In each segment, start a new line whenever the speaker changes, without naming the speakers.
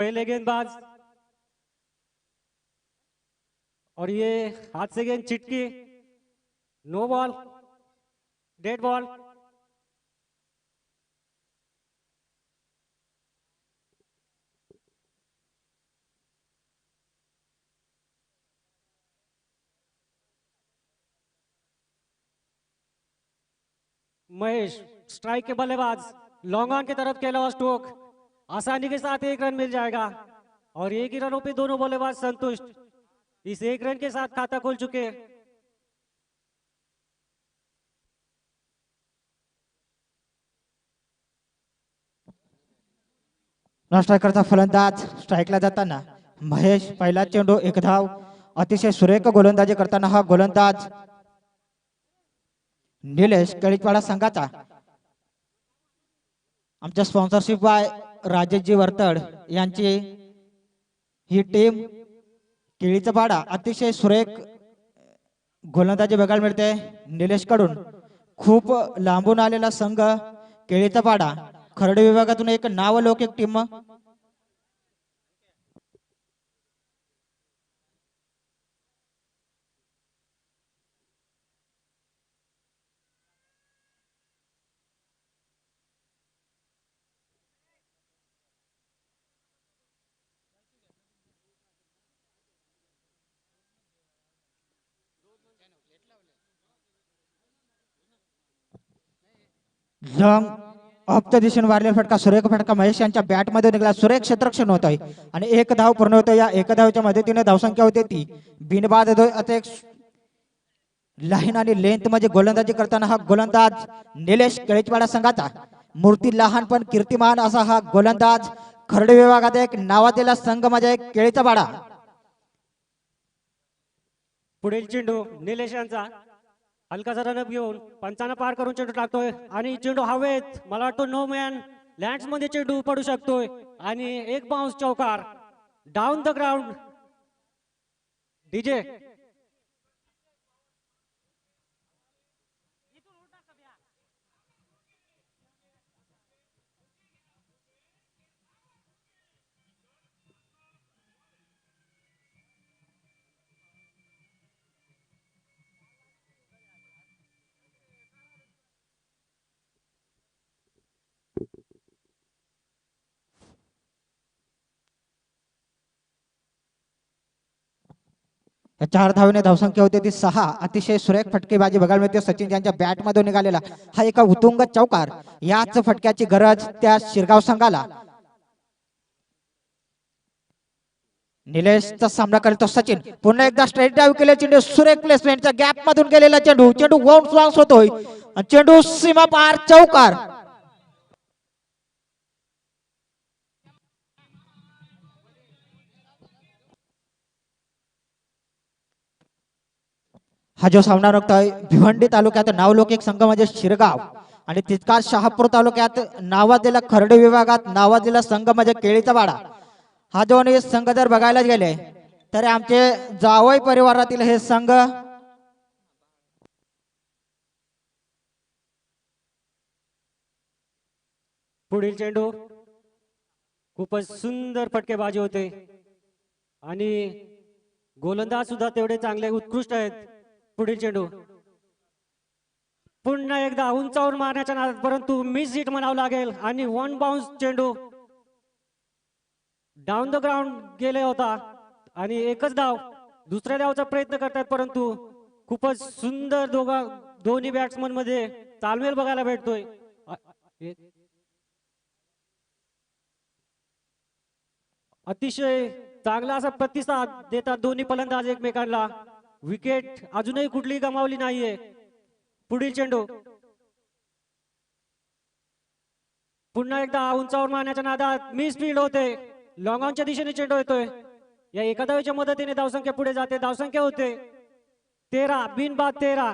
पहले गेंदबाज और ये हाथ से गेंद चिटकी, no ball, dead ball. Mahesh strike के बल्लेबाज, लॉन्ग ऑन की तरफ खेला हुआ स्ट्रोक, आसानी के साथ एक रन मिल जाएगा और एक ही रनों पे दोनों बल्लेबाज संतुष्ट। इस एक रन के साथ खाता खोल चुके।
स्ट्रायकरचा फलंदाज स्ट्राईकला जाताना महेश पहिला चेंडू एक धाव, अतिशय सुरेख गोलंदाजी करताना हा गोलंदाज निलेश केळीपाडा संघाचा, आमच्या स्पॉन्सरशिप बाय राजेशजी वर्तड यांची ही टीम केळीचा पाडा, अतिशय सुरेख गोलंदाजी बघायला मिळते निलेश कडून। खूप लांबून आलेला संघ केळीचा पाडा, खर्डे विभागातून एक नावलौकिक टीम। लॉंग ऑफच्या दिशेने मारलेला फटका, सुरेख फटका महेश यांच्या बॅट मध्ये निघाला, सुरेख क्षेत्ररक्षण होत आहे आणि एक धाव पूर्ण होतं। या एक धावच्या मदतीने धावसंख्या होते ती बिनबाद आता एक लाईन आणि लेंथ मध्ये गोलंदाजी करताना हा गोलंदाज निलेश केळीपाडा संघाचा, मूर्ती लहान पण कीर्तिमान असा हा गोलंदाज, खर्डे विभागात एक नावाजलेला संघ म्हणजे केळीचा पाडा।
पुढील चेंडू निलेश यांचा, हलकासा रनअप घेऊन पंचांना पार करून चेंडू टाकतोय आणि चेंडू हवेत, मला वाटतो नो मॅन लँड्स मध्ये चेंडू पडू शकतोय आणि एक बाउन्स चौकार डाऊन द ग्राउंड। डीजे
चार धावेने धावसंख्या होते ती 6। अतिशय सुरेख फटकेबाजी बघायला मिळते सचिन यांच्या बॅट मधून निघालेला हा एका उत्तुंग चौकार, याच फटक्याची गरज त्या शिरगाव संघाला। निलेशचा सामना करतो सचिन, पुन्हा एकदा स्ट्रेट ड्राइव्ह केले, चेंडू सुरेख प्लेसमेंटच्या गॅप मधून गेलेला चेंडू, चेंडू बाउन्स होतोय, चेंडू सीमा पार चौकार। हा जो सामना रंगतोय भिवंडी तालुक्यात नावलौकिक संघ म्हणजे शिरगाव आणि तितकाच शहापूर तालुक्यात नावाजलेला खर्डे विभागात नावाजलेला संघ म्हणजे केळीचा पाडा। हा दोन्ही संघ जर बघायला गेले तर आमचे जावई परिवारातील हे संघ
पुढील चेंडू खूपच सुंदर फटकेबाजी होते आणि गोलंदाज सुद्धा तेवढे चांगले उत्कृष्ट आहेत। पुढील चेंडू पुन्हा एकदा उंचावर मारण्याच्या नादात, परंतु मिस हिट म्हणावं लागेल आणि वन बाउन्स चेंडू डाऊन द ग्राउंड गेले होता आणि एकच धाव, दुसऱ्या धावचा प्रयत्न करतात परंतु खूपच सुंदर दोन्ही बॅट्समन मध्ये तालमेल बघायला भेटतोय। अतिशय चांगला असा प्रतिसाद देतात दोन्ही फलंदाज एकमेकांना, विकेट अजूनही कुठलीही गमावली नाहीये। पुढील चेंडू पुन्हा एकदा उंचावर मारण्याच्या नादात मिस फील्ड होते, लॉंग ऑनच्या दिशेने चेंडू येतोय, या एका धावेच्या मदतीने धावसंख्या पुढे जाते, धावसंख्या होते 13 बिनबाद 13।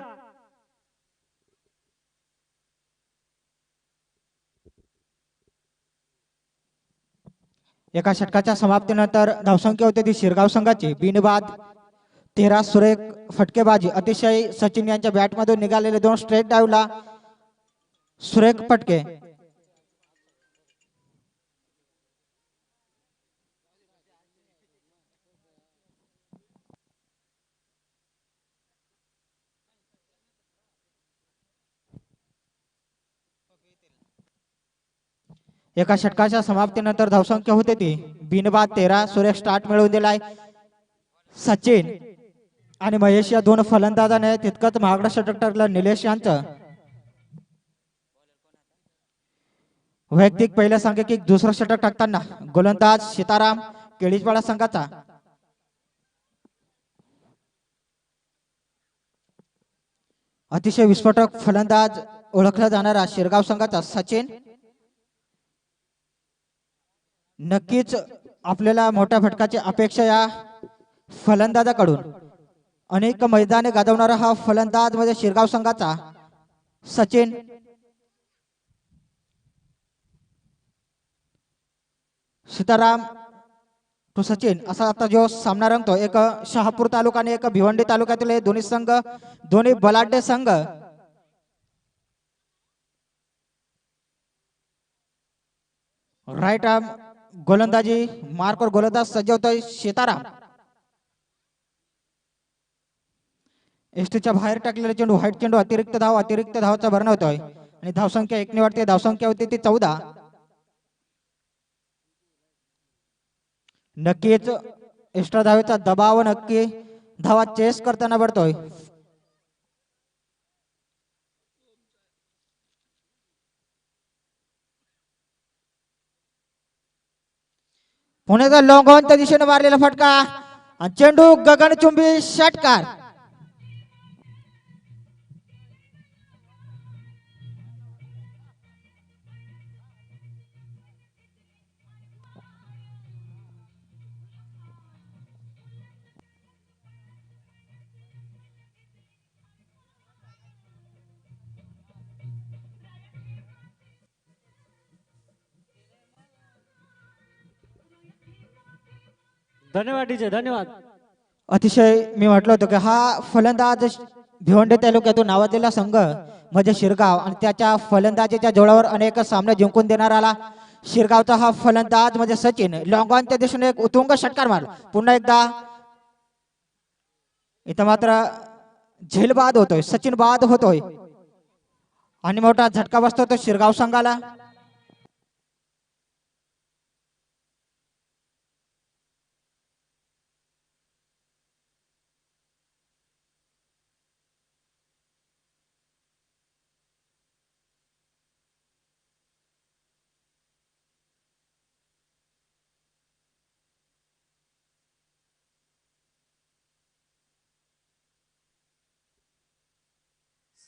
एका षटकाच्या समाप्तीनंतर धावसंख्या होते ती शिरगाव संघाची बिनबाद 13। सुरेख फटकेबाजी, अतिशय सचिन यांच्या बॅट मधून निघालेले दोन स्ट्रेट डाऊला सुरेख फटके। एका षटकाच्या समाप्तीनंतर धावसंख्या होते ती बिनबाद 13. सुरेख स्टार्ट मिळवून दिलाय सचिन आणि महेश या दोन फलंदाजाने तितकंच महागडं षटक ठरलं निलेश यांचं. वैयक्तिक पहिल्या सांघिक दुसरं षटक टाकताना गोलंदाज सीताराम केळीजवाडा संघाचा. अतिशय विस्फोटक फलंदाज ओळखला जाणारा शिरगाव संघाचा सचिन. नक्कीच आपल्याला मोठ्या फटकाची अपेक्षा या फलंदाजाकडून. अनेक मैदाने गाजवणारा हा फलंदाज म्हणजे शिरगाव संघाचा सचिन. सीताराम तो सचिन असा आता जो सामना रंगतो. एक शहापूर तालुका आणि एक भिवंडी तालुक्यातील हे दोन्ही संघ, दोन्ही बलाढ्य संघ. राईट आर्म गोलंदाजी मार्कवर गोलंदाज सज्जवतोय सीताराम. एसटीच्या बाहेर टाकलेला चेंडू, व्हाईट चेंडू, अतिरिक्त धावाचा भरणा होतोय आणि धावसंख्या 1 ने वाढते. धावसंख्या होती ती 14. नक्कीच एक्स्ट्रा धावेचा दबाव नक्की धावा चेस करताना पडतोय. पुण्याचा लॉंग ऑन त्या दिशेने मारलेला फटका आणि चेंडू गगनचुंबी षटकार.
धन्यवाद डीजे, धन्यवाद.
अतिशय मी म्हटलं होतं की हा फलंदाज भिवंडी तालुक्यातून नावाजलेला संघ म्हणजे शिरगाव आणि त्याच्या फलंदाजीच्या जोरावर अनेक सामने जिंकून देणारा शिरगावचा हा फलंदाज म्हणजे सचिन. लॉंग ऑन त्या दिशेने एक उत्तुंग षटकार मारला. पुन्हा एकदा इथं मात्र झेल बाद होतोय, सचिन बाद होतोय आणि मोठा झटका बसतो तो शिरगाव संघाला.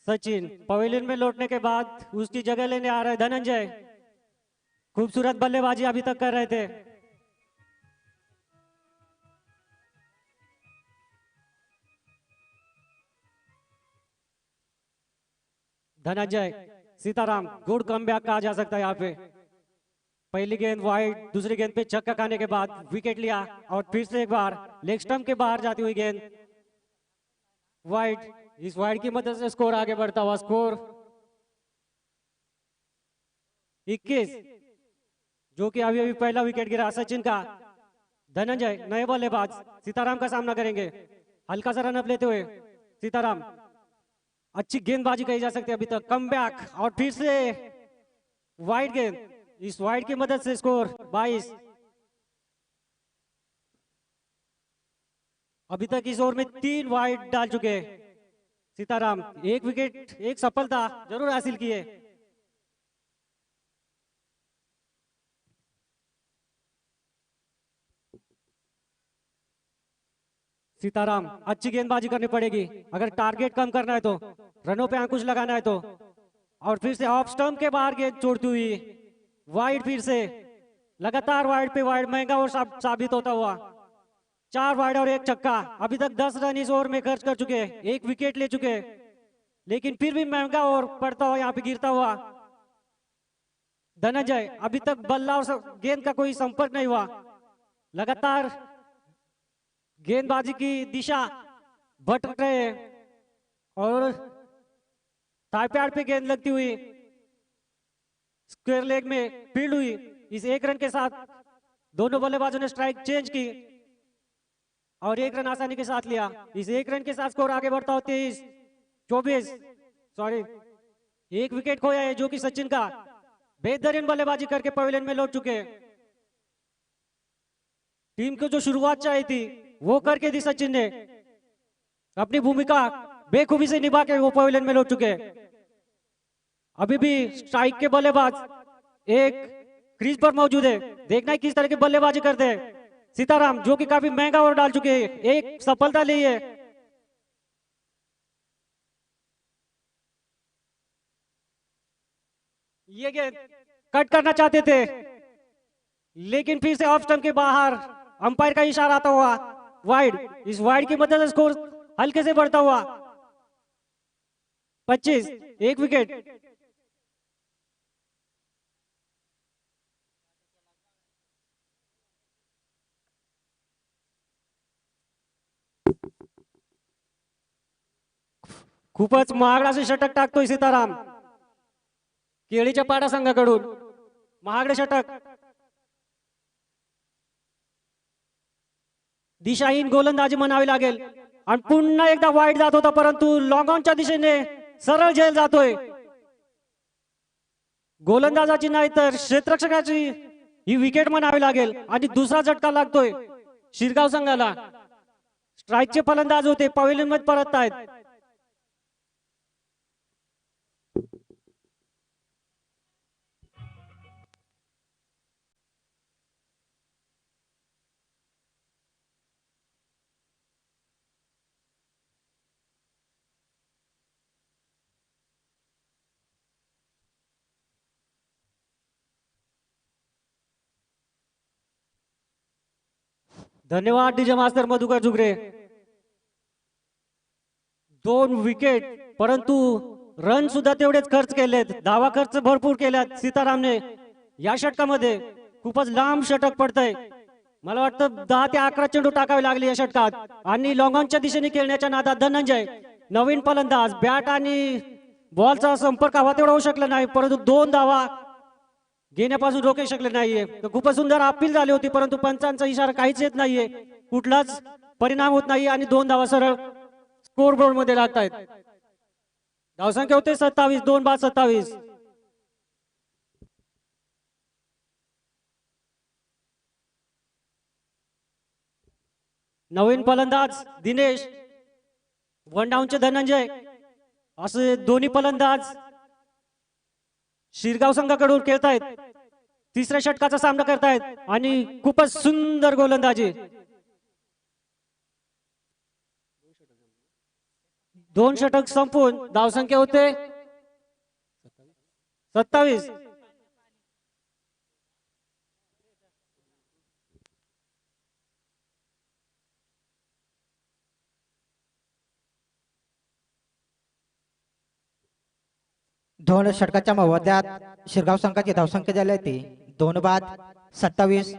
सचिन पवेलियन में लौटने के बाद उसकी जगह लेने आ रहे धनंजय. खूबसूरत बल्लेबाजी अभी तक कर रहे थे. धनंजय, सीताराम, गुड कमबैक कहा जा सकता है यहाँ पे. पहली गेंद वाइड, दूसरी गेंद पे छक्का खाने के बाद विकेट लिया और फिर से एक बार लेग स्टंप के बाहर जाती हुई गेंद वाइड. इस वाइड की मदद से स्कोर आगे बढ़ता हुआ. स्कोर 21, जो कि अभी अभी पहला विकेट गिरा सचिन का. धनंजय नए बल्लेबाज सीताराम का सामना करेंगे. हल्का सा रनअप लेते हुए सीताराम. अच्छी गेंदबाजी कही जा सकती है अभी तक. कमबैक और फिर से वाइड गेंद. इस वाइड की मदद से स्कोर 22. अभी तक इस ओवर में 3 वाइड डाल चुके सीताराम. एक विकेट, एक सफलता जरूर हासिल किए. सीताराम अच्छी गेंदबाजी करनी पड़ेगी अगर टारगेट कम करना है तो, रनों पे अंकुश लगाना है तो. और फिर से ऑफ स्टंप के बाहर गेंद छोड़ती हुई वाइड. फिर से लगातार वाइड पे वाइड, महंगा और साबित होता हुआ. 4 वाइड और 1 छक्का. अभी तक 10 रन इस ओवर में खर्च कर चुके, 1 विकेट ले चुके, लेकिन फिर भी महंगा और पड़ता हुआ यहाँ पे गिरता हुआ. धनंजय अभी तक बल्ला और गेंद का कोई संपर्क नहीं हुआ. लगातार गेंदबाजी की दिशा भटक रहे और थाई पैड पे गेंद लगती हुई स्क्वायर लेग में फील्ड हुई. इस 1 रन के साथ दोनों बल्लेबाजों ने स्ट्राइक चेंज की और 1 रन आसानी के साथ लिया. इस 1 रन के साथ स्कोर आगे बढ़ता हो 23-24. सॉरी, 1 विकेट खोया है जो कि सचिन का. बेहतरीन बल्लेबाजी करके पवेलियन में लौट चुके हैं। टीम को जो शुरुआत चाहिए थी वो करके दी सचिन ने। अपनी भूमिका बेखूबी से निभा के वो पवेलियन में लौट चुके हैं। अभी भी स्ट्राइक के बल्लेबाज एक क्रीज पर मौजूद है। देखना है किस तरह की बल्लेबाजी करते हैं सीताराम, जो कि काफी महंगा ओवर डाल चुके हैं। एक सफलता ली है। ये गेंद कट करना चाहते थे, लेकिन फिर से ऑफ स्टंप के बाहर अंपायर का इशारा आता हुआ वाइड। इस वाइड की मदद से स्कोर हल्के से बढ़ता हुआ 25, एक विकेट। खूपच महागड असे षटक टाकतोय सीताराम केळीच्या पाडा संघाकडून। महागडे षटक, दिशाहीन गोलंदाजी म्हणावी लागेल। आणि पुन्हा एकदा वाईड जात होता, परंतु लॉंग ऑनच्या दिशेने सरळ झेल जातोय। गोलंदाजाची नाही तर क्षेत्ररक्षकाची ही विकेट म्हणावी लागेल। आणि दुसरा झटका लागतोय शिरगाव संघाला। स्ट्राईकचे फलंदाज होते पवेलियन मध्ये परत आहेत। धन्यवाद डीजे मास्तर मधुकर जुगरे। 2 विकेट, परंतु रन सुद्धा तेवढेच खर्च केलेत। धावा खर्च भरपूर केल्यात सीतारामने या षटकामध्ये। खूपच लांब षटक पडतंय। मला वाटतं 10 ते 11 चेंडू टाकावे लागले या षटकात। आणि लॉंग ऑनच्या दिशेने खेळण्याच्या नादात धनंजय नवीन फलंदाज, बॅट आणि बॉलचा संपर्क हवा तेवढा होऊ शकला नाही, परंतु 2 धावा घेण्यापासून रोखू शकले नाहीये। तर खूपच सुंदर अपील झाली होती, परंतु पंचांचा इशारा काहीच येत नाहीये, कुठलाच परिणाम होत नाही आणि 2 धावा सरळ स्कोर बोर्ड मध्ये लागतायत। धावसंख्या होते 27, 2 बाद 27। नवीन फलंदाज दिनेश, वन डाऊनचे धनंजय, असे दोन्ही फलंदाज शिरगाव संघाकडून खेळतायत। तिसऱ्या षटकाचा सामना करतायत आणि खूपच सुंदर गोलंदाजी। 2 षटक संपून धावसंख्या होते 27।
दोन षटकाच्या मध्यात शिरगाव संघाची धावसंख्या झाली होती 2 बाद 27।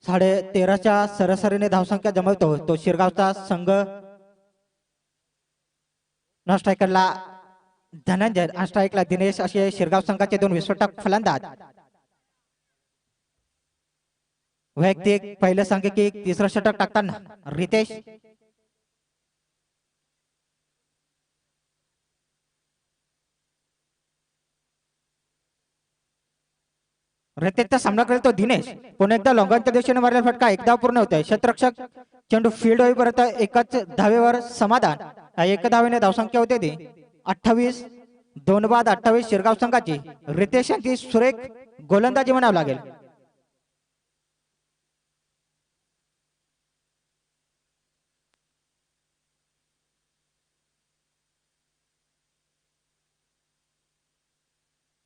13.5च्या सरासरीने धावसंख्या जमवतो तो शिरगावचा संघ। नॉन स्ट्रायकरला धनंजय आणि स्ट्राईकला दिनेश असे शिरगाव संघाचे 2 विस्फोटक फलंदाज। वैयक्तिक पहिलं सांघिक तिसरं षटक टाकताना रितेश। रितेशचा सामना करेल तो दिनेश। पुन्हा एकदा लॉंगॉनच्या दिशेने मारलेला फटका 1 धाव पूर्ण होतोय। क्षेत्ररक्षक चेंडू फील्ड होईपर्यंत एकच धावेवर समाधान। 1 धावेने धावसंख्या होते ती 28, 2 बाद 28 शिरगाव संघाची। रितेश यांची सुरेख गोलंदाजी म्हणावं लागेल।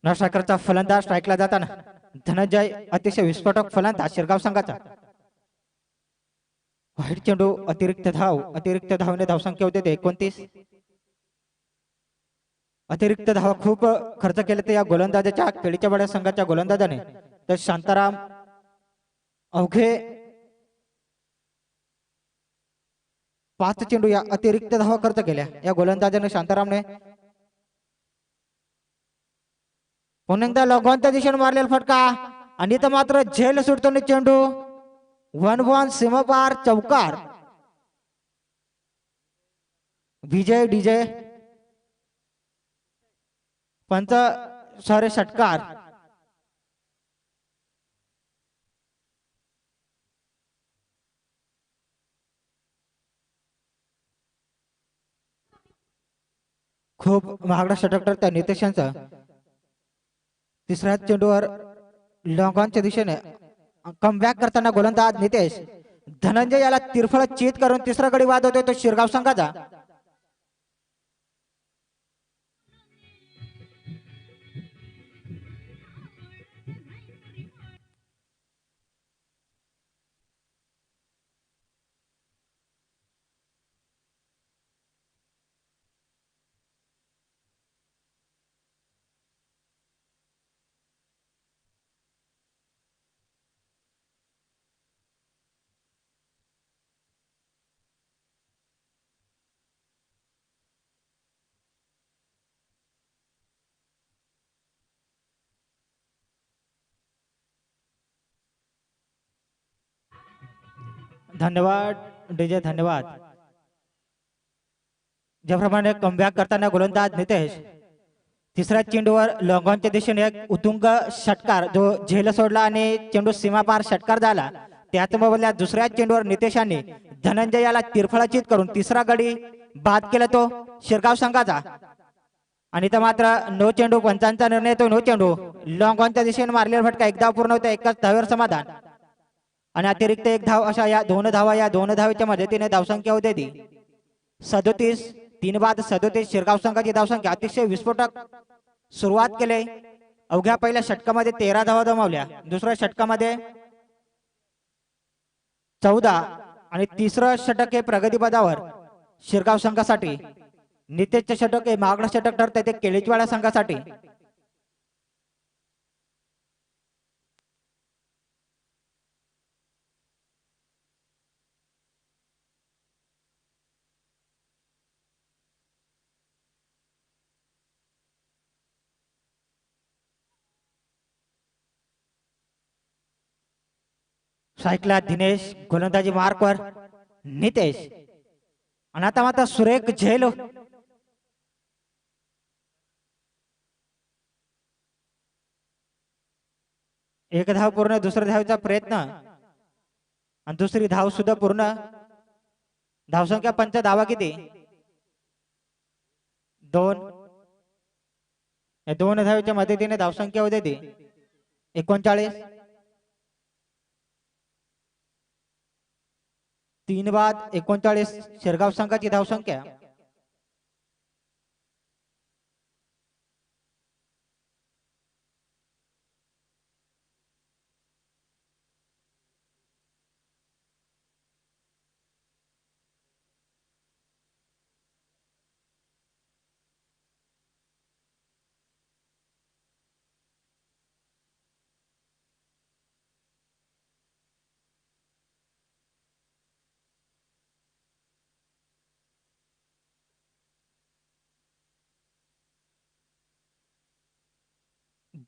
नॉन स्ट्रायकरचा फलंदाज स्ट्राईकला जाताना धनंजय अतिशय विस्फोटक फलंदाज शिरगाव संघाचा। वाईट चेंडू अतिरिक्त धावने धावसंख्या होते 29। अतिरिक्त धावा खूप खर्च केले ते या गोलंदाजाच्या केळीच्या बड्या संघाच्या गोलंदाजाने। तर शांताराम अवघे 5 चेंडू या अतिरिक्त धावा खर्च केल्या या गोलंदाजाने शांतारामने। पुन्हा एकदा लॉंगॉनच्या दिशेने मारलेला फटका आणि इथं मात्र झेल सुटतो चेंडू 1-1 सीमापार चौकार। विजय डीजे पंच सॉरी षटकार खूप महागडा षटक ठरतोय नितेश यांचा. तिसऱ्या चेंडूवर लॉंगॉनच्या दिशेने कमबॅक करताना गोलंदाज नितेश. धनंजय याला तिरफळ चीत करून तिसरा गडी बाद होतोय तो शिरगाव संघाचा. धन्यवाद डीजे, धन्यवाद. ज्याप्रमाणे कमबॅक करताना गोलंदाज नितेश तिसऱ्या चेंडूवर लॉंगॉनच्या दिशेने एक उतुंग षटकार जो झेल सोडला आणि चेंडू सीमापार षटकार झाला. त्याच मोबदल्यात दुसऱ्या चेंडूवर नितेशांनी धनंजय याला तिरफळाचित करून तिसरा गडी बाद केला तो शिरगाव संघाचा. आणि तर मात्र नो चेंडू पंचांचा निर्णय तो नो चेंडू. लॉंगॉनच्या दिशेने मारलेला फटका एकदा पूर्ण होता, एकाच धावेवर समाधान. आणि अतिरिक्त एक धाव अशा या दोन धावेच्या मदतीने धावसंख्या होते ती 37. 3 बाद 37 शिरगाव संघाची धावसंख्या. अतिशय विस्फोटक सुरुवात केली. अवघ्या पहिल्या षटकामध्ये 13 धावा जमावल्या, दुसऱ्या षटकामध्ये 14 आणि तिसरं षटक हे प्रगतीपदावर शिरगाव संघासाठी. नितेशचे षटक हे महागडं षटक ठरतंय ते केळीचवाडा संघासाठी. साईकला दिनेश गोलंदाजी मार्कवर नितेश. आणि आता मात्र सुरेख झेल. एक धाव पूर्ण, दुसऱ्या धावेचा प्रयत्न आणि दुसरी धाव सुद्धा पूर्ण. धावसंख्या पंच, धावा किती? 2. या 2 धावेच्या मदतीने धावसंख्या होते ती 39. 3 बाद 39 शिरगाव संघाची धावसंख्या.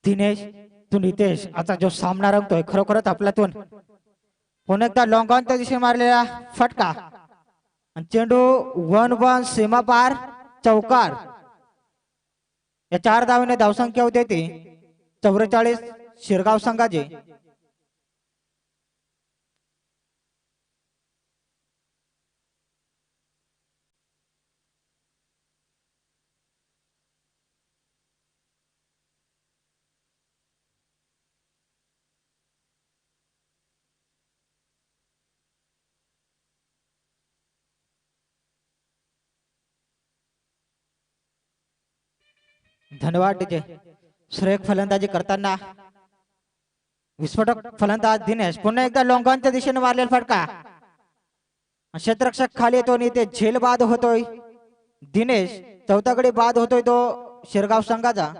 दिनेश तू नितेश आता जो सामना रंगतोय खरोखरच आपल्यातून. पुन्हा एकदा लॉंगॉनच्या दिशेने मारलेला फटका आणि चेंडू 1-1 सीमा पार चौकार. या 4 धावेने धावसंख्या होते ती 44 शिरगाव संघाची. धन्यवाद डीजे. सुरेख फलंदाजी करताना विस्फोटक फलंदाज दिनेश. पुन्हा एकदा लॉंगॉनच्या दिशेने मारलेला फटका. क्षेत्ररक्षक खाली येतो आणि ते झेल बाद होतोय दिनेश. चौथा गडी बाद होतोय तो शिरगाव संघाचा.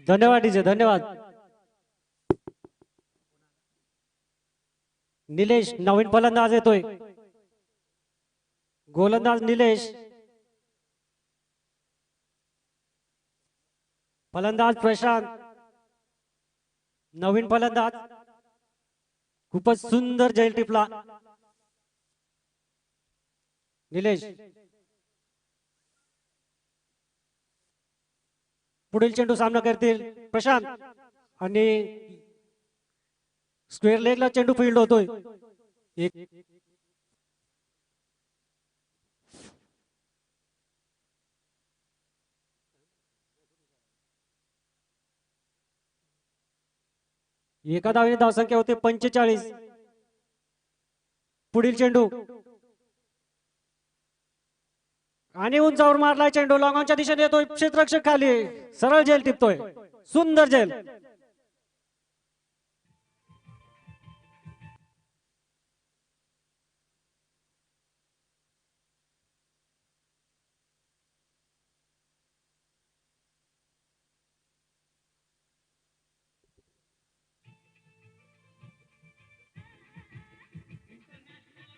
धन्यवाद डीजे, धन्यवाद. निलेश नवीन फलंदाज येतोय. गोलंदाज निलेश, फलंदाज प्रशांत, नवीन फलंदाज. खूपच सुंदर जैल टिपला निलेश. पुढील चेंडू सामना करतील प्रशांत आणि स्क्वेअर लेगला चेंडू फील्ड होतोय. एक एका धावेने धावसंख्या होते 45. पुढील चेंडू आणि उंचावर मारलाय चेंडू, लॉंगॉनच्या दिशेने येतोय, क्षेत्ररक्षक खाली, सरळ झेल टिपतोय, सुंदर झेल.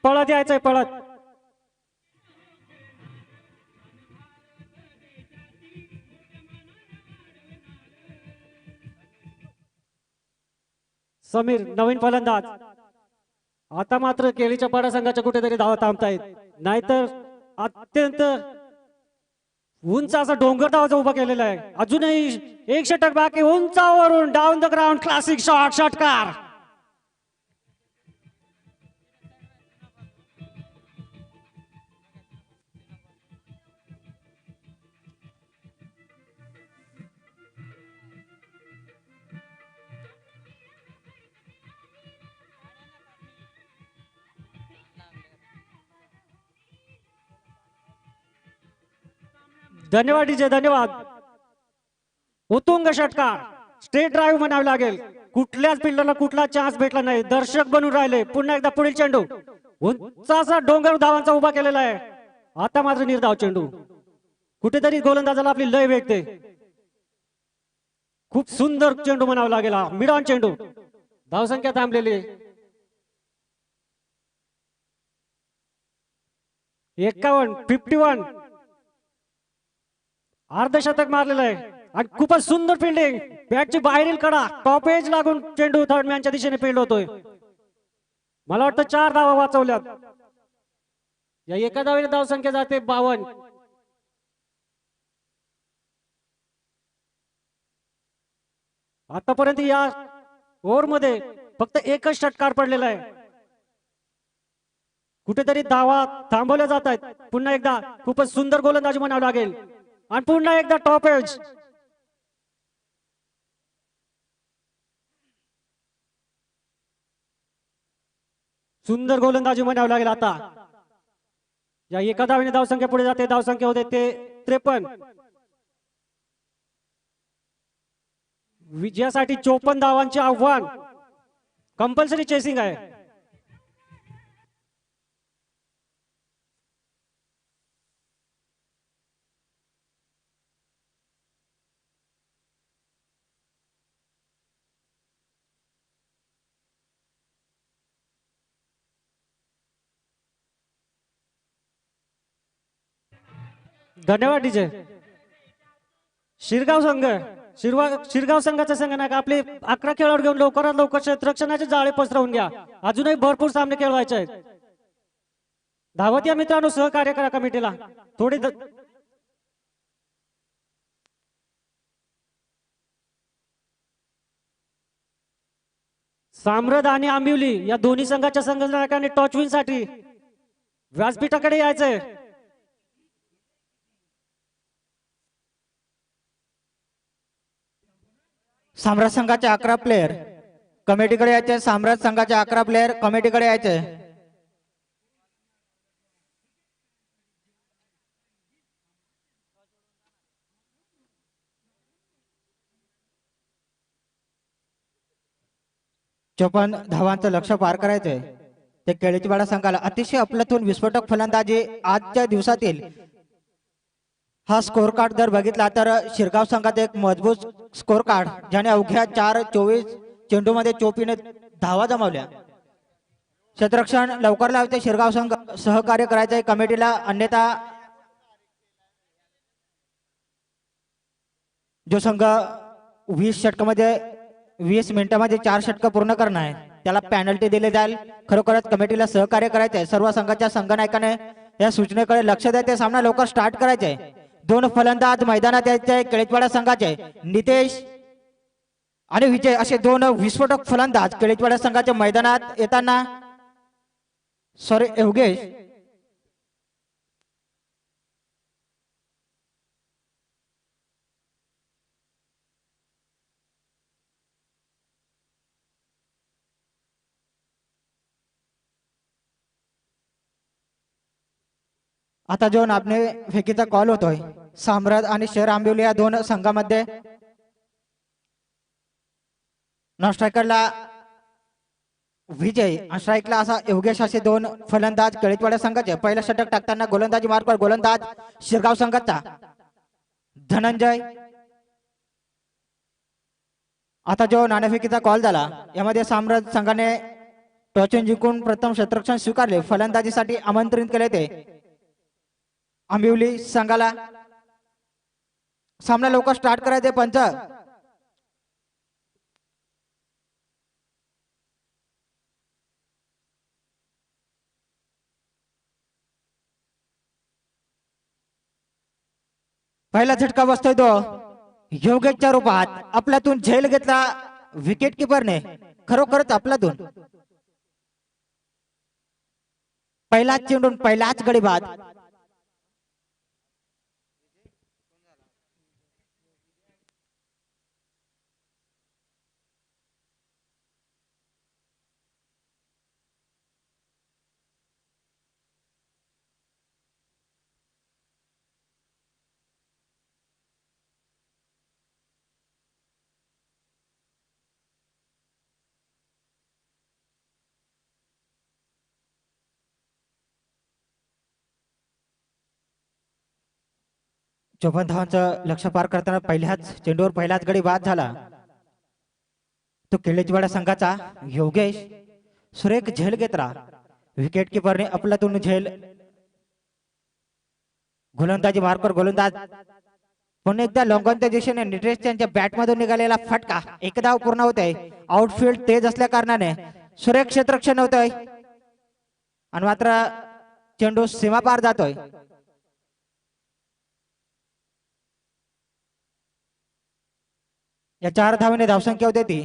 पळत यायचंय, पळत. समीर नवीन फलंदाज. आता मात्र केळीच्या पाडा संघाच्या कुठेतरी धावा थांबतायत, नाहीतर अत्यंत उंच असा डोंगर धावाचा उभा केलेला आहे. अजूनही 1 षटक बाकी. उंचावरून down the ground classic shot, षटकार. धन्यवाद डीजे, धन्यवाद. उत्तुंग षटकार, स्ट्रेट ड्राईव्ह म्हणावे लागेल. कुठल्याच फिल्डरला कुठला चान्स भेटला नाही, दर्शक बनून राहिले. पुन्हा एकदा पुढील चेंडू, उंचाचा डोंगर धावांचा उभा केलेला आहे. आता मात्र निर्धाव चेंडू, कुठेतरी गोलंदाजाला आपली लय वेगते. खूप सुंदर चेंडू म्हणावा लागेल हा, मिड ऑन चेंडू. धावसंख्या थांबलेली 51. अर्धशतक मारलेलं आहे आणि खूपच सुंदर फिल्डिंग. बॅटची बाहेरील कडा, टॉप एज लागून चेंडू थर्ड मॅनच्या दिशेने फील्ड होतोय. मला वाटतं 4 धावा वाचवल्यात. या एका धावेने धावसंख्या जाते 52. आतापर्यंत या ओव्हर मध्ये फक्त एकच षटकार पडलेला आहे. कुठेतरी धावा थांबवल्या जात आहेत. पुन्हा एकदा खूपच सुंदर गोलंदाजी म्हणावं लागेल आणि पुन्हा एकदा टॉप एज. सुंदर गोलंदाजी म्हणावं लागेल. आता या एका धावेने धावसंख्या पुढे जाते. धावसंख्या होते ते 53. विजयासाठी 54 धावांचे आव्हान. कंपल्सरी चेसिंग आहे. धन्यवाद डीजे. शिरगाव संघ, शिरगाव संघाचा संघनायक आपले 11 खेळाडू घेऊन लवकरात लवकर क्षेत्ररक्षणाचे जाळे पसरवून घ्या. अजूनही भरपूर सामने खेळवायचे आहेत. धावत या मित्रांनो, सहकार्य करा कमिटीला. थोडी साम्रद आणि आंबिवली या दोन्ही संघाच्या संघनायकांनी टॉच विन साठी व्यासपीठाकडे यायचंय.
साम्राज्य संघाचे 11 प्लेयर कमिटीकडे यायचे. साम्राज्य संघाचे 11 प्लेयर कमिटीकडे यायचे. चोपन्न धावांचं लक्ष पार करायचंय. ते केळीचीवाडा संघाला अतिशय अफलातून विस्फोटक फलंदाजी आजच्या दिवसातील हा स्कोर कार्ड जर बघितला तर शिरगाव संघात एक मजबूत स्कोर कार्ड, ज्याने अवघ्या 4-24 चेंडूमध्ये चोपीने धावा जमावल्या. क्षेत्ररक्षण लवकर लावते शिरगाव संघ सहकार्य करायचंय कमिटीला अन्यथा जो संघ 20 षटकामध्ये 20 मिनिटांमध्ये 4 षटक पूर्ण करणार आहे त्याला पॅनल्टी दिली जाईल खरोखरच कमिटीला सहकार्य करायचंय सर्व संघाच्या संघनायकाने या सूचनेकडे लक्ष द्यायचे सामना लवकर स्टार्ट करायचंय दोन फलंदाज मैदानात यायचे केळीचवाडा संघाचे नितेश आणि विजय असे दोन विस्फोटक फलंदाज केळीचवाडा संघाच्या मैदानात येताना सॉरी योगेश आता जो नाबने फेकीचा कॉल होतोय साम्राज आणि शहर आंबिवली या दोन संघामध्ये नॉन स्ट्रायकरला विजय आणि स्ट्राईकला असा योगेश असे दोन फलंदाज केळीचवाडा संघाचे पहिला षटक टाकताना गोलंदाजी मार्कवर गोलंदाज शिरगाव संघाचा धनंजय आता जो नाणेफेकीचा कॉल झाला यामध्ये साम्राज संघाने टॉचून जिंकून प्रथम क्षेत्ररक्षण स्वीकारले फलंदाजीसाठी आमंत्रित केले ते आंबिवली संघाला सामना लवकर स्टार्ट करायचे पंच पहिला झटका बसतोय तो योगेशच्या रूपात आपल्यातून झेल घेतला विकेट किपरने खरोखरच आपल्यातून पहिलाच चेंडून पहिलाच गडी बाद चोपन्न धावांचं लक्ष पार करताना पहिल्याच चेंडूवर पहिलाच गडी बाद झाला तो केळीचवाडा संघाचा योगेश सुरेख झेल घेतला विकेट किपरने आपल्यातून झेल गोलंदाजी मार्कवर गोलंदाज पुन्हा एकदा लॉंगॉनच्या दिशेने नितेश यांच्या बॅट मधून निघालेला फटका एक धाव पूर्ण होतोय आउटफील्ड तेज असल्या कारणाने सुरेख क्षेत्ररक्षण होतोय आणि मात्र चेंडू सीमा पार जातोय या 4 धावेने धावसंख्या होते ती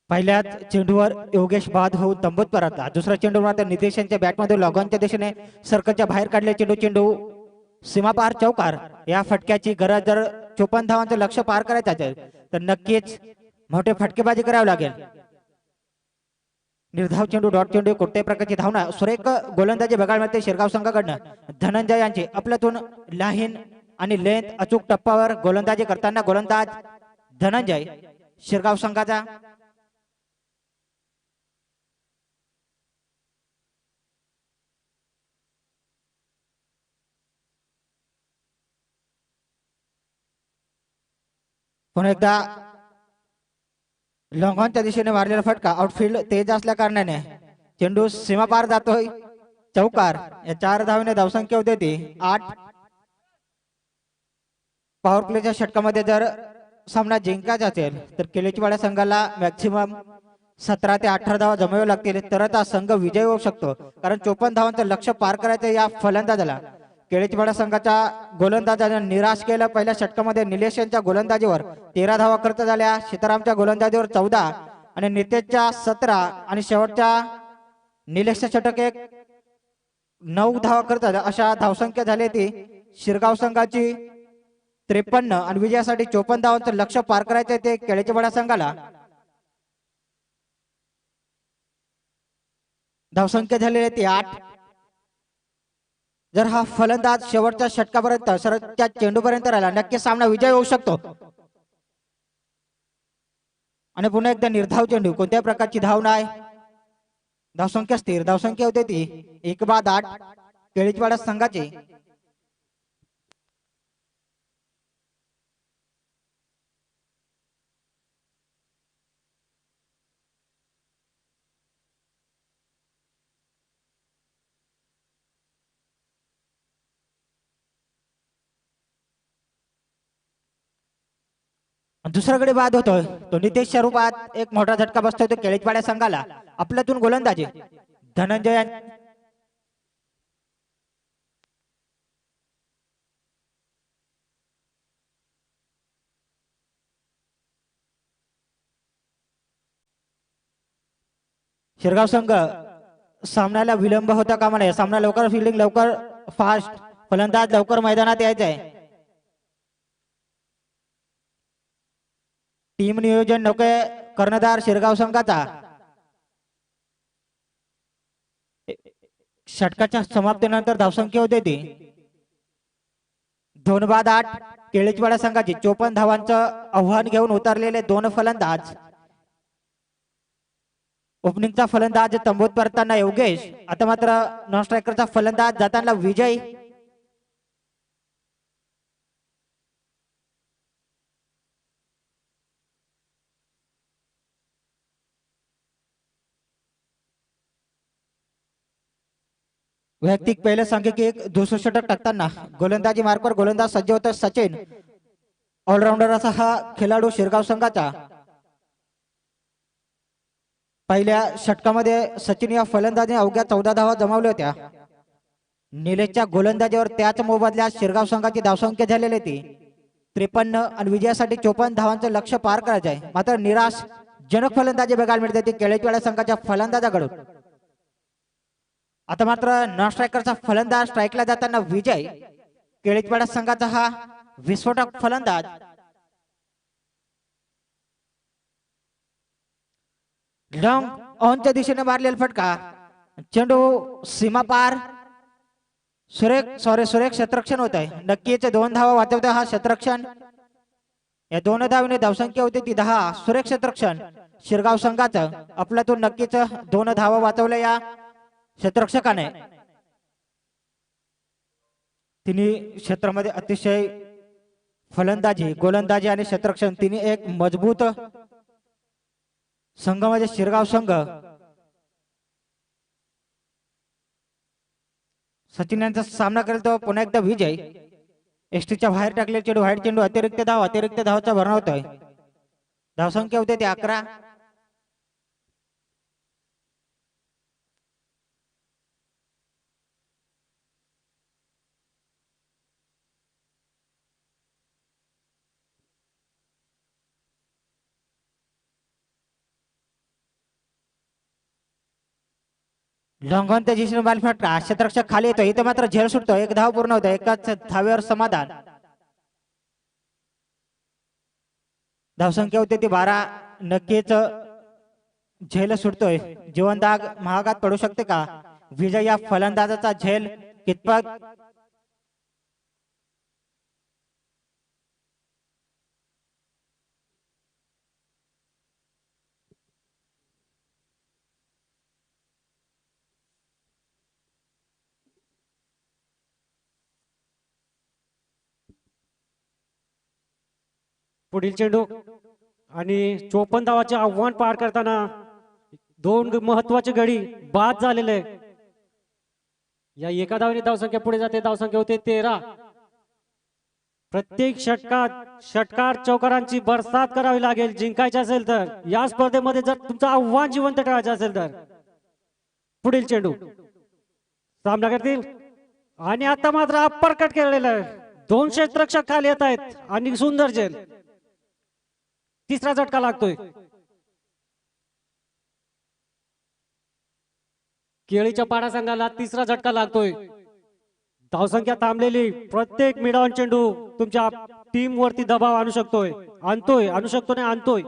पहिल्याच चेंडूवर योगेश बाद होऊन तंबूत परतला दुसरा चेंडू मात्र नितेश यांच्या बॅटमध्ये लॉगॉनच्या दिशेने सर्कलच्या बाहेर काढले चेंडू सीमापार चौकार या फटक्याची गरज जर 54 धावांचं लक्ष पार करायचं असेल तर नक्कीच मोठे फटकेबाजी करावी लागेल निर्धाव चेंडू डॉट चेंडू कोणत्याही प्रकारची धावना सुरेख गोलंदाजी बघायला मिळते शिरगाव संघाकडनं धनंजय यांची आपल्यातून लाहीन आणि लेंथ अचूक टप्प्यावर गोलंदाजी करताना गोलंदाज धनंजय शिरगाव संघाचा पुन्हा एकदा लॉंगॉनच्या दिशेने मारलेला फटका आउटफील्ड तेज असल्या कारणाने चेंडू सीमापार जातोय चौकार या 4 धावेने धावसंख्या होते ती 8 पॉवर प्लेच्या षटकामध्ये जर सामना जिंकायचा असेल तर केळीचवाडा संघाला मॅक्सिमम 17 ते 18 धावा जमावे लागतील तरच हा संघ विजय होऊ शकतो कारण 54 धावांचं लक्ष पार करायचं या फलंदाजाला केळीचवाडा संघाच्या गोलंदाजाने निराश केलं पहिल्या षटकामध्ये निलेश यांच्या गोलंदाजीवर 13 धावा खर्च झाल्या सीतारामच्या गोलंदाजीवर 14 आणि नितेशच्या 17 आणि शेवटच्या निलेशच्या षटक एक 9 धावा खर्च झाल्या अशा धावसंख्या झाली ती शिरगाव संघाची 53 आणि विजयासाठी 54 धावांचं लक्ष पार करायचं ते केळीचवाडा संघाला धावसंख्या झालेली ती 8 जर हा फलंदाज शेवटच्या षटकापर्यंत शेवटच्या चेंडूपर्यंत राहिला नक्की सामना विजय होऊ शकतो आणि पुन्हा एकदा निर्धाव चेंडू कोणत्याही प्रकारची धाव नाही धावसंख्या स्थिर. धावसंख्या होते ती 1 बाद 8 केळीचवाडा संघाची. दुसऱ्याकडे बाद होतोय तो नितेश स्वरूपात एक मोठा झटका बसतोय तो केळीचवाड्या संघाला. आपल्यातून गोलंदाजी धनंजय शिरगाव संघ सामन्याला विलंब होता कामा नये. सामना लवकर फिल्डिंग लवकर फास्ट फलंदाज लवकर मैदानात यायचा आहे. टीम नियोजन नको कर्णधार शिरगाव संघाचा. षटकाच्या समाप्तीनंतर धावसंख्या होते ती 2 बाद 8 केळीचवाडा संघाची. 54 धावांचं आव्हान घेऊन उतरलेले दोन फलंदाज. ओपनिंगचा फलंदाज तंबूत परतताना योगेश. आता मात्र नॉन स्ट्रायकरचा फलंदाज जाताना विजय. वैयक्तिक पहिले सांघिकी एक दुसरं षटक टाकताना गोलंदाजी मार्कवर गोलंदाज सज्ज होता सचिन. ऑलराऊंडर असा हा खेळाडू शिरगाव संघाचा. पहिल्या षटकामध्ये सचिन या फलंदाजीने अवघ्या 14 धावा जमावल्या होत्या. निलेशच्या गोलंदाजीवर त्याच मोबदल्यात शिरगाव संघाची धावसंख्या झालेली ती 53 आणि विजयासाठी 54 धावांचं लक्ष्य पार करायचं आहे. मात्र निराश जनक फलंदाजी बघायला मिळते ती केळीचवाडा संघाच्या फलंदाजाकडून. आता मात्र नॉन स्ट्रायकरचा फलंदाज स्ट्राईकला जाताना विजय. केळीचवाडा संघाचा हा विस्फोटक फलंदाज. लॉंग ऑनच्या दिशेने मारलेला फटका. चेंडू सीमा पार. सुरेख क्षेत्ररक्षण होत आहे. नक्कीच 2 धावा वाचवतोय हा क्षेत्ररक्षण. या 2 धावेने धावसंख्या होती ती 10. सुरेख क्षेत्ररक्षण शिरगाव संघाचं. आपल्यातून नक्कीच 2 धावा वाचवल्या या क्षेत्ररक्षकाने. तिन्ही क्षेत्रामध्ये अतिशय फलंदाजी गोलंदाजी आणि क्षेत्ररक्षण तिन्ही एक मजबूत संघ म्हणजे शिरगाव संघ. सचिन यांचा सामना करेल तो पुन्हा एकदा विजय. एसटीच्या बाहेर टाकले चेंडू व्हाईट चेंडू अतिरिक्त धावाचा भरणा होतोय. धावसंख्या होते ते 11. लॉंगॉन त्या दिशेने बॉल फटका. क्षेत्ररक्षक खाली येतो. इथे मात्र झेल सुटतो. 1 धाव पूर्ण होतं. एकाच धावेवर समाधान. धावसंख्या होती ती 12. नक्कीच झेल सुटतोय. जीवनदाग महागात पडू शकते का? विजय या फलंदाजाचा झेल कितपत
पुढील चेंडू आणि 54 धावाचे आव्हान पार करताना 2 महत्वाचे गडी बाद झालेले. या एका धावेने धावसंख्या पुढे जाते. धावसंख्या होते 13. प्रत्येक षटकार चौकारांची बरसात करावी लागेल जिंकायचे असेल तर. या स्पर्धेमध्ये जर तुमचं आव्हान जिवंत ठेवायचं असेल तर. पुढील चेंडू सामना करतील आणि आता मात्र अप्पर कट केलेला आहे. 2 क्षेत्ररक्षक खाली येत आहेत आणि सुंदर झेल. तिसरा झटका लागतोय. केळीच्या पाडा संघाला तिसरा झटका लागतोय. धावसंख्या थांबलेली. प्रत्येक मिडॉन चेंडू तुमच्या टीम वरती दबाव आणू शकतोय. आणू शकतो नाही आणतोय.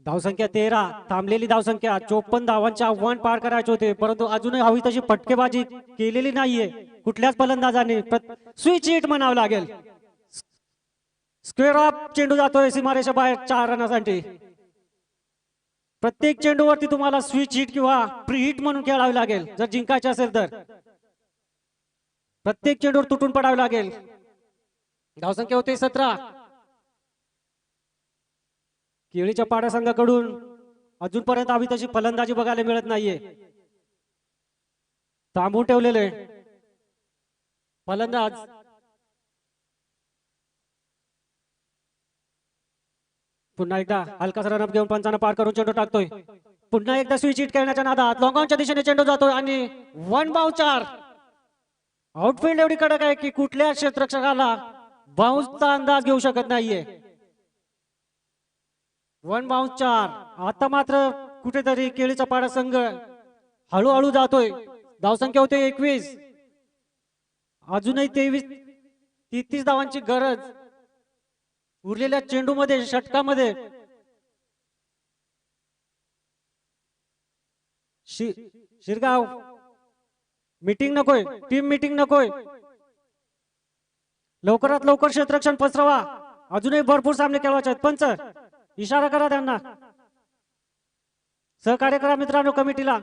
धावसंख्या 13, थांबलेली धावसंख्या 54 धावांचे आव्हान पार करायचे होते, परंतु अजूनही हवी तशी फटकेबाजी केलेली नाहीये कुठल्याच फलंदाजाने. स्विच हिट म्हणावं लागेल. स्क्वेअर ऑफ चेंडू जातोय सीमारेषा बाहेर 4 रनासाठी. प्रत्येक चेंडूवरती तुम्हाला स्विच हिट किंवा प्री हिट म्हणून खेळावे लागेल जर जिंकायचे असेल तर. प्रत्येक चेंडूवर तुटून पडावे लागेल. धावसंख्या होते 17. केळीच्या पाड्या संघाकडून अजूनपर्यंत हवी तशी फलंदाजी बघायला मिळत नाहीये. थांबून ठेवलेले फलंदाज पुन्हा एकदा हलकासा रनअप घेऊन पंचांना पार करून चेंडू टाकतोय. पुन्हा एकदा स्विच हिट करण्याच्या नादात लॉंगॉनच्या दिशेने चेंडू जातोय आणि 1 बाउन्स 4. आउटफील्ड एवढी कडक आहे की कुठल्या क्षेत्ररक्षकाला बाउन्सचा अंदाज घेऊ शकत नाहीये. 1 बाउन्स 4. आता मात्र कुठेतरी केळीचा पाडा संघ हळूहळू जातोय. धावसंख्या होते 21. अजूनही 33 धावांची गरज उरलेल्या चेंडूमध्ये षटकामध्ये. शिरगाव मीटिंग नकोय, टीम मीटिंग नकोय. लवकरात लवकर क्षेत्ररक्षण पसरवा. अजूनही भरपूर सामने खेळवायचे आहेत. पंच इशारा करा त्यांना. सहकार्य करा मित्रांनो कमिटीला.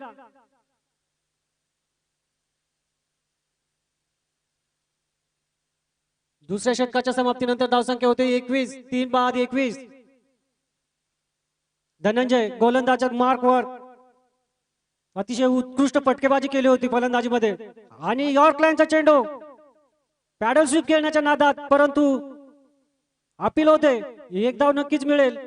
दुसऱ्या षटकाच्या समाप्तीनंतर धावसंख्या होते 21. 3 बाद 21. धनंजय गोलंदाजात मार्कवर अतिशय उत्कृष्ट फटकेबाजी केली होती फलंदाजीमध्ये. आणि यॉर्क लाईनचा चेंडू पॅडल स्वीप खेळण्याच्या नादात, परंतु अपील होते. एक धाव नक्कीच मिळेल.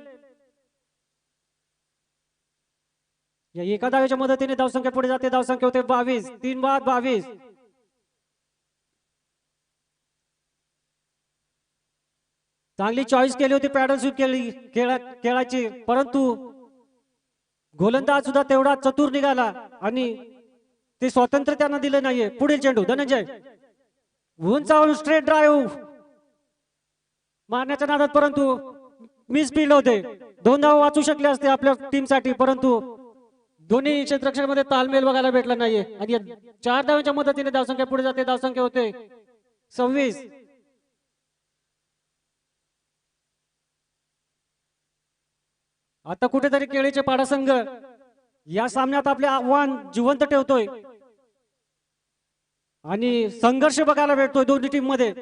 या एका धावेच्या मदतीने धावसंख्या पुढे जाते. धावसंख्या होते 22. 3 बाद 22. चांगली चॉईस केली होती पॅडल स्वीप खेळायची, परंतु गोलंदाज सुद्धा तेवढा चतुर निघाला आणि ते स्वातंत्र्य त्यांना दिले नाहीये. पुढील चेंडू धनंजय उंचावून स्ट्रेट ड्राईव्ह मारण्याच्या नादात, परंतु मिस फील्ड होते. 2 धाव वाचू शकले असते आपल्या टीमसाठी, परंतु दोन्ही क्षेत्ररक्षकांमध्ये तालमेल बघायला भेटला नाहीये. आणि 4 धावांच्या मदतीने धावसंख्या पुढे जाते. धावसंख्या होते 26. आता कुठेतरी केळीचे पाडा संघ या सामन्यात आपले आव्हान जिवंत ठेवतोय आणि संघर्ष बघायला भेटतोय दोन्ही टीम मध्ये.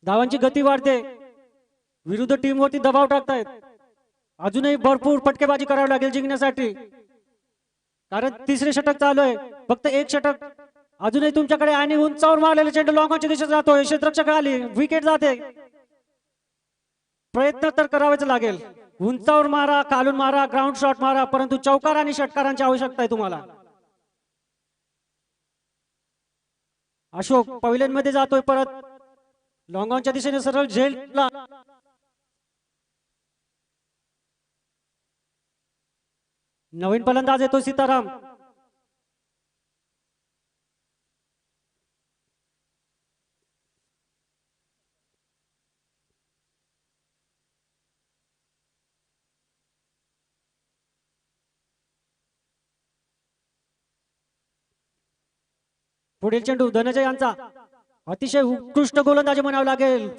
धावांची गती वाढते. विरुद्ध टीमवरती दबाव टाकतायत. अजूनही भरपूर फटकेबाजी करावी लागेल जिंकण्यासाठी, कारण तिसरे षटक चालू आहे. फक्त एक षटक अजूनही तुमच्याकडे. आणि उंचावर मारलेले चेंडू लॉंगॉनच्या दिशेत जातोय. क्षेत्ररक्षक आली, विकेट जाते. प्रयत्न तर करावेच लागेल. उंचावर मारा, खालून मारा, ग्राउंड शॉट मारा, परंतु चौकार आणि षटकारांची आवश्यकता आहे तुम्हाला. अशोक पवेलियन मध्ये जातोय परत. लॉंगॉनच्या दिशेने सरळ झेलला. नवीन फलंदाज येतो सीताराम. पुढील चेंडू धनंजय यांचा. अतिशय उत्कृष्ट गोलंदाजी म्हणावं लागेल.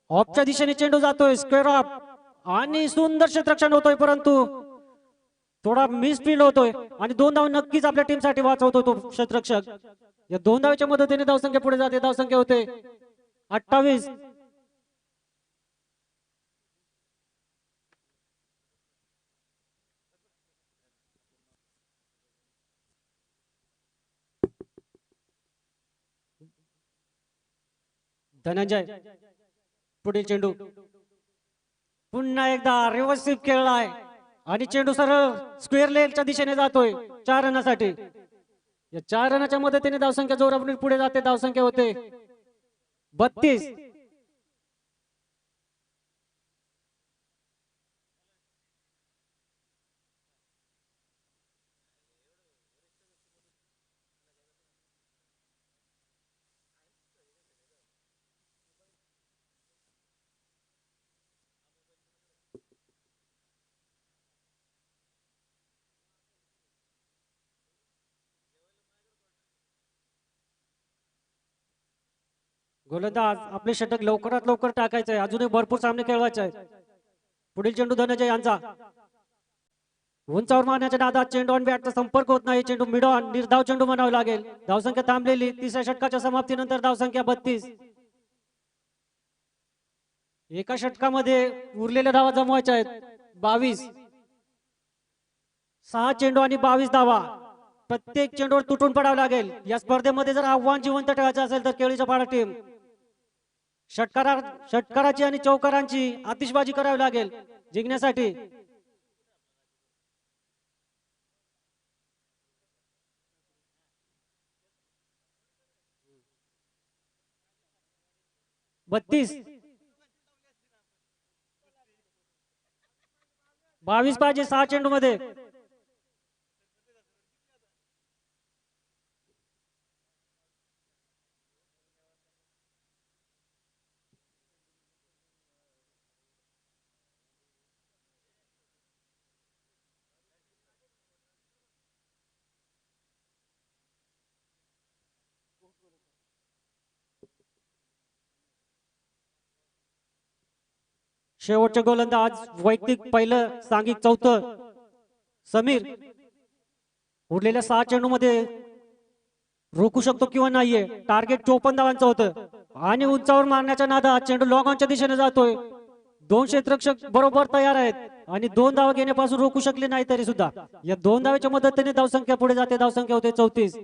ऑफच्या दिशेने चेंडू जातोय. स्क्वेअर ऑफ आणि सुंदर क्षेत्ररक्षण होतोय, परंतु थोडा मिस फील्ड होतोय. आणि 2 धाव नक्कीच आपल्या टीमसाठी वाचवतो तो क्षेत्ररक्षक. या 2 धावेच्या मदतीने धावसंख्या पुढे जाते. धावसंख्या होते 28. धनंजय पुढील चेंडू पुन्हा एकदा रिव्हर्स स्वीप खेळलाय आणि चेंडू सरळ स्क्वेअर लेनच्या दिशेने जातोय 4 रनासाठी. या 4 रनाच्या मदतीने धावसंख्या जोरावर पुढे जाते. धावसंख्या होते 32. गोलंदाज आपले षटक लवकरात लवकर टाकायचे आहे. अजूनही भरपूर सामने खेळवायचे आहेत. पुढील चेंडू धनंजय यांचा उंचावर मारण्याच्या नादात चेंडू आणि बॅटचा संपर्क होत नाही. चेंडू मिड ऑन निर्धाव चेंडू म्हणावं लागेल. धावसंख्या थांबलेली. तिसऱ्या षटकाच्या समाप्तीनंतर धावसंख्या 32. एका षटकामध्ये उरलेल्या धावा जमवायच्या आहेत 22. 6 चेंडू आणि 22 धावा. प्रत्येक चेंडूवर तुटून पडावं लागेल. या स्पर्धेमध्ये जर आव्हान जिवंत ठेवायचं असेल तर केळीच्या पाडा टीम षटकाराची आणि चौकारांची आतिषबाजी करावी लागेल जिंकण्यासाठी. बत्तीस 22 पाहिजे 6 चेंडू मध्ये. शेवटचे गोलंदाज वैयक्तिक पहिलं सांघिक चौथं समीर उरलेल्या 6 चेंडू मध्ये रोखू शकतो किंवा नाहीये. टार्गेट 54 धावांचं होतं आणि उंचावर मारण्याच्या नादात चेंडू लॉंग ऑनच्या दिशेने जातोय. 2 क्षेत्ररक्षक बरोबर तयार आहेत आणि 2 धावा घेण्यापासून रोखू शकले नाही तरी सुद्धा या 2 धावेच्या मदतीने धावसंख्या पुढे जाते. धावसंख्या होते 34.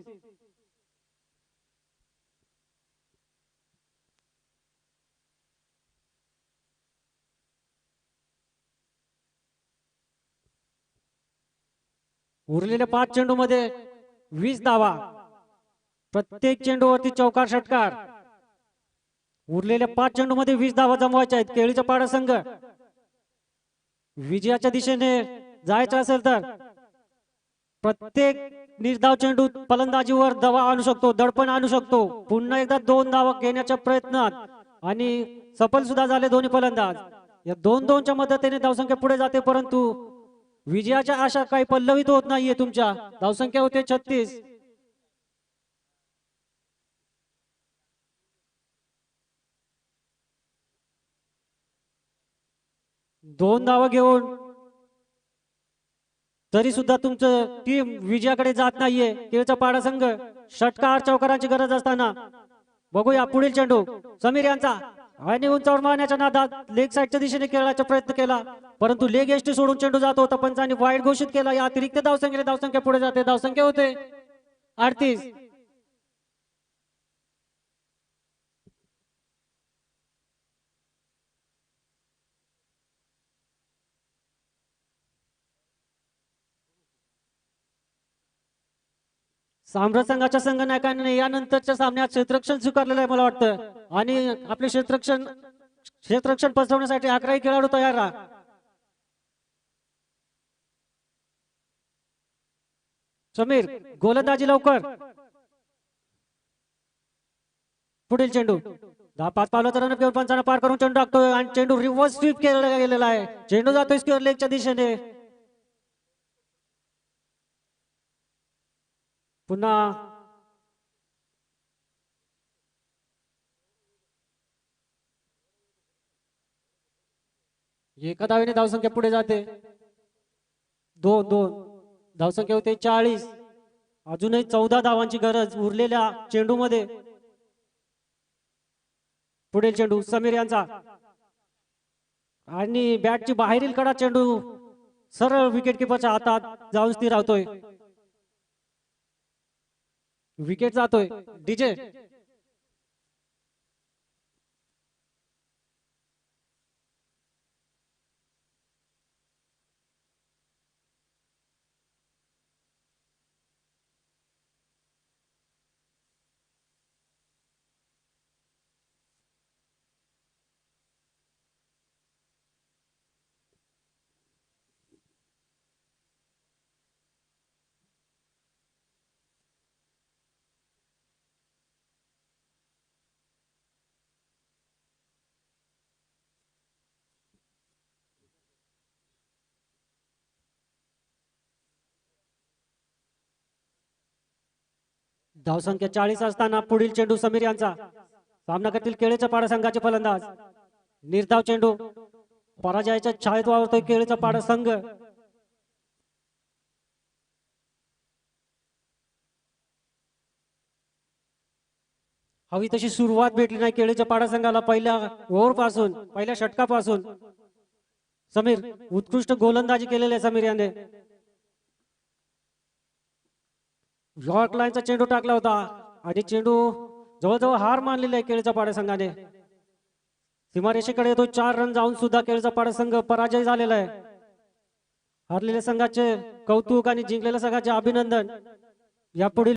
उरलेल्या 5 चेंडू मध्ये 20 धावा. प्रत्येक चेंडूवरती चौकार षटकार. उरलेल्या 5 चेंडू मध्ये 20 धावा जमवायच्या आहेत. केळीचा पाडा संघ विजयाच्या दिशेने जायचं असेल तर प्रत्येक निर्धाव चेंडू फलंदाजीवर दबाव आणू शकतो, दडपण आणू शकतो. पुन्हा एकदा 2 धावा घेण्याच्या प्रयत्नात आणि सफल सुद्धा झाले दोन्ही फलंदाज. या 2-2च्या मदतीने धावसंख्या पुढे जाते परंतु विजयाच्या आशा काही पल्लवित होत नाहीये तुमच्या. धावसंख्या होते 36. दोन धावा घेऊन तरी सुद्धा तुमचं टीम विजयाकडे जात नाहीये. केळचा पाडा संघ षटकार चौकारांची गरज असताना बघूया पुढील चेंडू समीर यांचा आणि उंचावर मारण्याच्या नादात लेग साईडच्या दिशेने खेळायचा प्रयत्न केला परंतु लेग एसटी सोडून चेंडू जात होता. पंचांनी वाईड घोषित केला. या अतिरिक्त धावसंख्येने धावसंख्या पुढे जाते. धावसंख्या होते 38. साम्राज्य संघाच्या संघनायकांनी यानंतरच्या सामन्यात क्षेत्ररक्षण स्वीकारलेलं आहे मला वाटतं आणि आपले क्षेत्ररक्षण पसरवण्यासाठी 11 खेळाडू तयार राहा. समीर गोलंदाजी लवकर. पुढील चेंडू 10-5 पावलाचा रन घेऊन पंचांना पार करून चेंडू टाकतोय आणि चेंडू रिव्हर्स स्वीप केला गेलेला आहे. चेंडू जातोय स्क्वेअर लेगच्या दिशेने. पुन्हा एका धावेने धावसंख्या पुढे जाते. 2-2 धावसंख्या होते 40. अजूनही 14 धावांची गरज उरलेल्या चेंडू मध्ये. पुढील चेंडू समीर यांचा आणि बॅटची बाहेरील कडा चेंडू सरळ विकेट किपरच्या हातात जाऊन स्थिर राहतोय. विकेट जातोय. डीजे धावसंख्या 40 असताना पुढील चेंडू समीर यांचा. सामना करतील केळीच्या पाडा संघाचे फलंदाज. निर्धाव चेंडू पराजयाच्या छायेत वावरतोय केळीचा पाडा संघ. हवी तशी सुरुवात भेटली नाही केळीच्या पाडा संघाला पहिल्या ओव्हर पासून, पहिल्या षटकापासून. समीर उत्कृष्ट गोलंदाजी केलेली आहे समीर याने. यॉर्क लाईनचा चेंडू टाकला होता आणि चेंडू जवळजवळ हार मानलेला आहे केळीच्या पाडा संघाने. सीमारेषेकडे येतो 4 रन जाऊन सुद्धा केळीचा पाडा संघ पराजय झालेला आहे. हारलेल्या संघाचे कौतुक आणि जिंकलेल्या संघाचे अभिनंदन. यापुढील